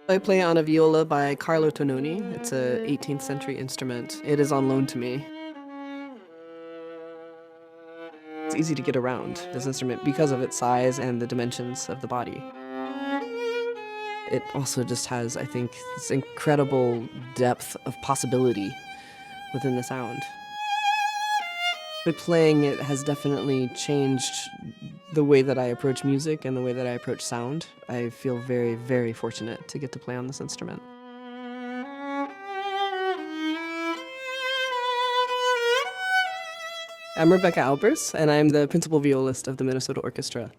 I play on a viola by Carlo Tononi. It's a 18th century instrument. It is on loan to me. It's easy to get around this instrument because of its size and the dimensions of the body. It also just has, I think, this incredible depth of possibility within the sound. But playing it has definitely changed the way that I approach music and the way that I approach sound. I feel very, very fortunate to get to play on this instrument. I'm Becca Albers, and I'm the principal violist of the Minnesota Orchestra.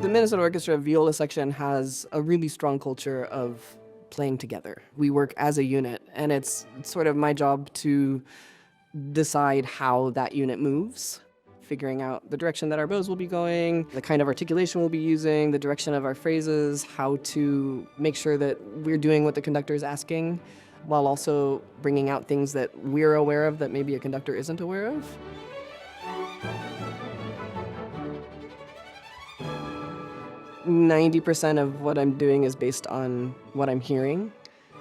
The Minnesota Orchestra viola section has a really strong culture of playing together. We work as a unit, and it's sort of my job to decide how that unit moves, figuring out the direction that our bows will be going, the kind of articulation we'll be using, the direction of our phrases, how to make sure that we're doing what the conductor is asking, while also bringing out things that we're aware of that maybe a conductor isn't aware of. 90% of what I'm doing is based on what I'm hearing,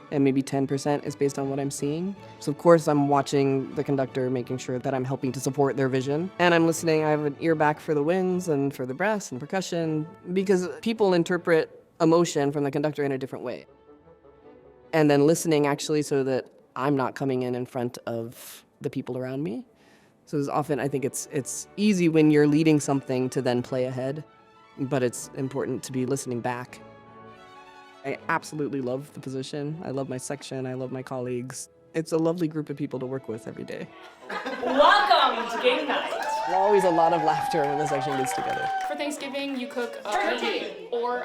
and maybe 10% is based on what I'm seeing. So of course I'm watching the conductor, making sure that I'm helping to support their vision. And I'm listening, I have an ear back for the winds and for the brass and percussion, because people interpret emotion from the conductor in a different way. And then listening actually so that I'm not coming in front of the people around me. So it's often, I think it's easy when you're leading something to then play ahead, but it's important to be listening back. I absolutely love the position. I love my section. I love my colleagues. It's a lovely group of people to work with every day. Welcome to game night. There's always a lot of laughter when the section gets together. For Thanksgiving, you cook turkey or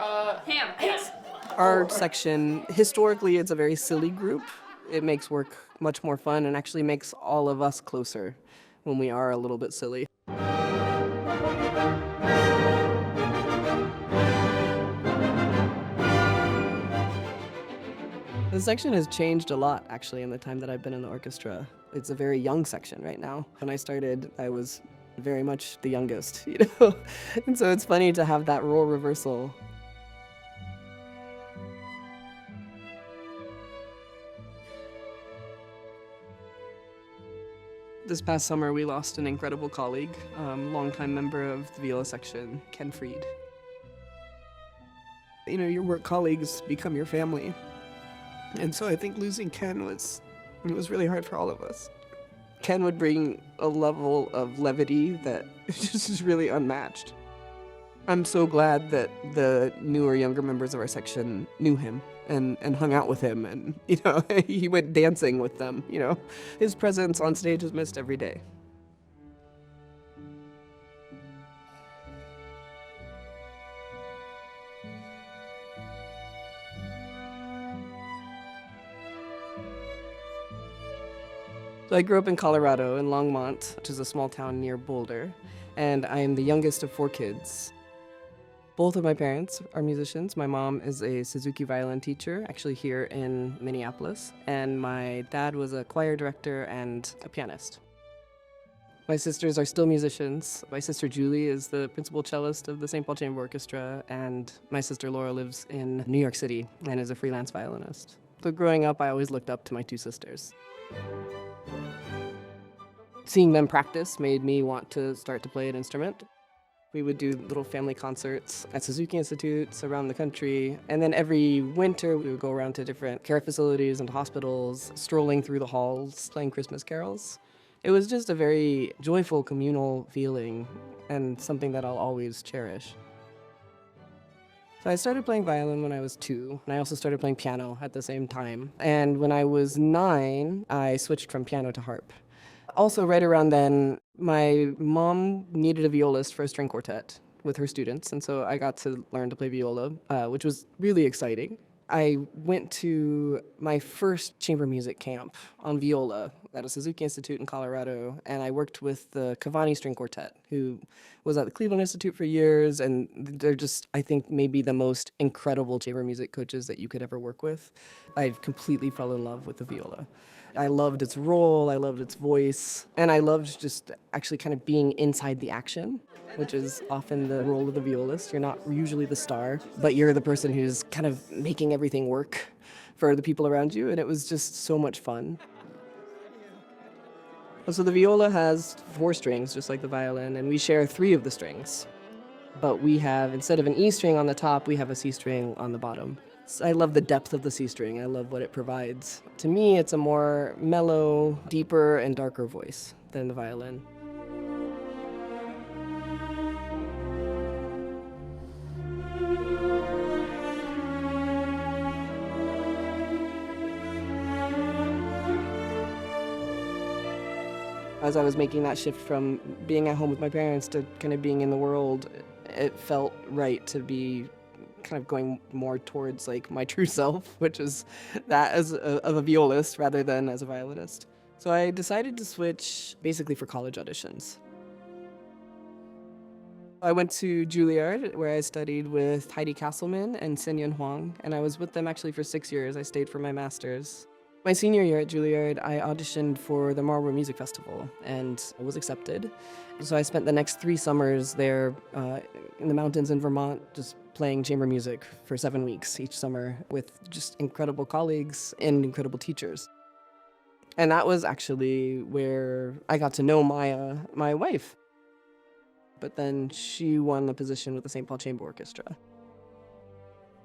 ham. Yes. Our section, historically, it's a very silly group. It makes work much more fun and actually makes all of us closer when we are a little bit silly. The section has changed a lot, actually, in the time that I've been in the orchestra. It's a very young section right now. When I started, I was very much the youngest, you know? And so it's funny to have that role reversal. This past summer, we lost an incredible colleague, longtime member of the viola section, Ken Freed. You know, your work colleagues become your family. And so I think losing Ken was really hard for all of us. Ken would bring a level of levity that just is really unmatched. I'm so glad that the newer, younger members of our section knew him and hung out with him, and, you know, he went dancing with them, you know. His presence on stage is missed every day. So I grew up in Colorado, in Longmont, which is a small town near Boulder, and I am the youngest of 4 kids. Both of my parents are musicians. My mom is a Suzuki violin teacher, actually here in Minneapolis, and my dad was a choir director and a pianist. My sisters are still musicians. My sister Julie is the principal cellist of the Saint Paul Chamber Orchestra, and my sister Laura lives in New York City and is a freelance violinist. So growing up, I always looked up to my 2 sisters. Seeing them practice made me want to start to play an instrument. We would do little family concerts at Suzuki Institutes around the country, and then every winter we would go around to different care facilities and hospitals, strolling through the halls, playing Christmas carols. It was just a very joyful communal feeling and something that I'll always cherish. So I started playing violin when I was 2, and I also started playing piano at the same time. And when I was 9, I switched from piano to harp. Also, right around then, my mom needed a violist for a string quartet with her students, and so I got to learn to play viola, which was really exciting. I went to my first chamber music camp on viola at a Suzuki Institute in Colorado, and I worked with the Cavani String Quartet, who was at the Cleveland Institute for years, and they're just, I think, maybe the most incredible chamber music coaches that you could ever work with. I completely fell in love with the viola. I loved its role, I loved its voice, and I loved just actually kind of being inside the action, which is often the role of the violist. You're not usually the star, but you're the person who's kind of making everything work for the people around you, and it was just so much fun. So the viola has 4 strings, just like the violin, and we share 3 of the strings. But we have, instead of an E string on the top, we have a C string on the bottom. I love the depth of the C string. I love what it provides. To me, it's a more mellow, deeper, and darker voice than the violin. As I was making that shift from being at home with my parents to kind of being in the world, it felt right to be kind of going more towards like my true self, which is that of a violist rather than as a violinist. So I decided to switch basically for college auditions. I went to Juilliard, where I studied with Heidi Castleman and Senyan Huang, and I was with them actually for 6 years. I stayed for my master's. My senior year at Juilliard, I auditioned for the Marlboro Music Festival and was accepted. So I spent the next 3 summers there in the mountains in Vermont, just playing chamber music for 7 weeks each summer with just incredible colleagues and incredible teachers. And that was actually where I got to know Maiya, my wife. But then she won the position with the Saint Paul Chamber Orchestra.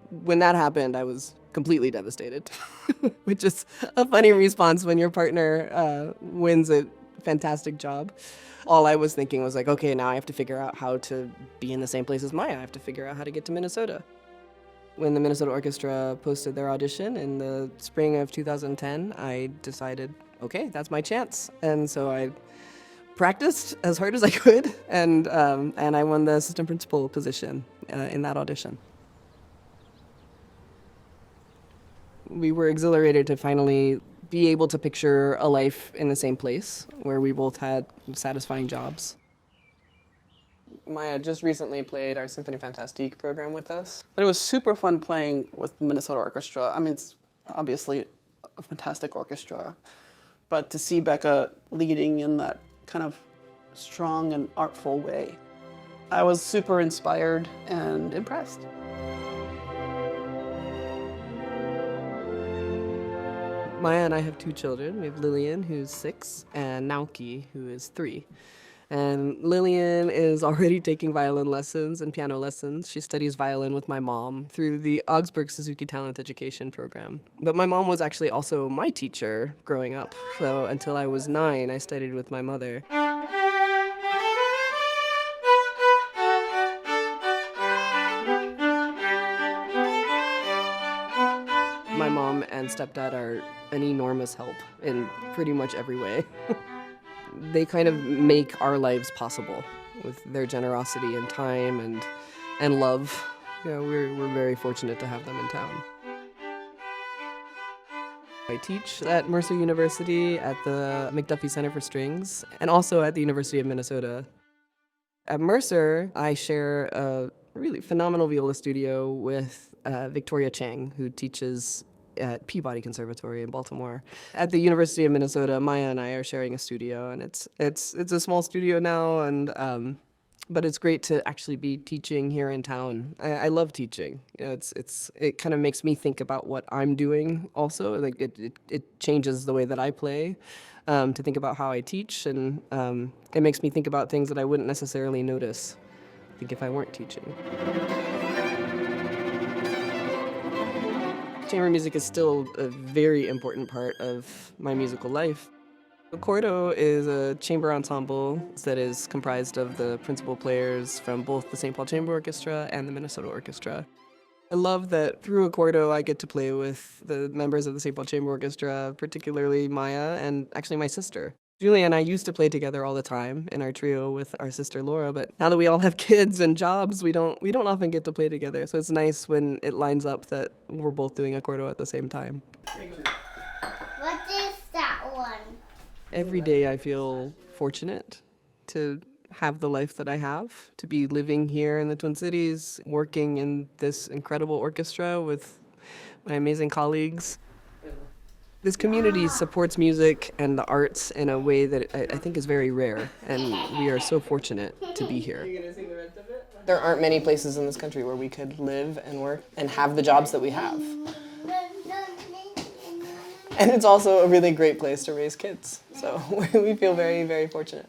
When that happened, I was completely devastated, which is a funny response when your partner wins a fantastic job. All I was thinking was like, okay, now I have to figure out how to be in the same place as Maiya. I have to figure out how to get to Minnesota. When the Minnesota Orchestra posted their audition in the spring of 2010, I decided, okay, that's my chance. And so I practiced as hard as I could, and I won the assistant principal position in that audition. We were exhilarated to finally be able to picture a life in the same place where we both had satisfying jobs. Maiya just recently played our Symphony Fantastique program with us. But it was super fun playing with the Minnesota Orchestra. I mean, it's obviously a fantastic orchestra, but to see Becca leading in that kind of strong and artful way, I was super inspired and impressed. Maiya and I have 2 children. We have Lillian, who's 6, and Naoki, who is 3. And Lillian is already taking violin lessons and piano lessons. She studies violin with my mom through the Augsburg Suzuki Talent Education Program. But my mom was actually also my teacher growing up. So until I was 9, I studied with my mother. My mom and stepdad are an enormous help in pretty much every way. They kind of make our lives possible with their generosity and time and love. You know, we're very fortunate to have them in town. I teach at Mercer University at the McDuffie Center for Strings and also at the University of Minnesota. At Mercer, I share a really phenomenal viola studio with Victoria Chang, who teaches at Peabody Conservatory in Baltimore. At the University of Minnesota, Maiya and I are sharing a studio, and it's a small studio now, and but it's great to actually be teaching here in town. I love teaching. You know, it kind of makes me think about what I'm doing also. Like it changes the way that I play, to think about how I teach, and it makes me think about things that I wouldn't necessarily notice, I think, if I weren't teaching. Chamber music is still a very important part of my musical life. Accordo is a chamber ensemble that is comprised of the principal players from both the Saint Paul Chamber Orchestra and the Minnesota Orchestra. I love that through Accordo I get to play with the members of the Saint Paul Chamber Orchestra, particularly Maiya and actually my sister. Julia and I used to play together all the time in our trio with our sister Laura, but now that we all have kids and jobs, we don't often get to play together. So it's nice when it lines up that we're both doing Accordo at the same time. What is that one? Every day I feel fortunate to have the life that I have, to be living here in the Twin Cities, working in this incredible orchestra with my amazing colleagues. This community supports music and the arts in a way that I think is very rare, and we are so fortunate to be here. There aren't many places in this country where we could live and work and have the jobs that we have. And it's also a really great place to raise kids, so we feel very, very fortunate.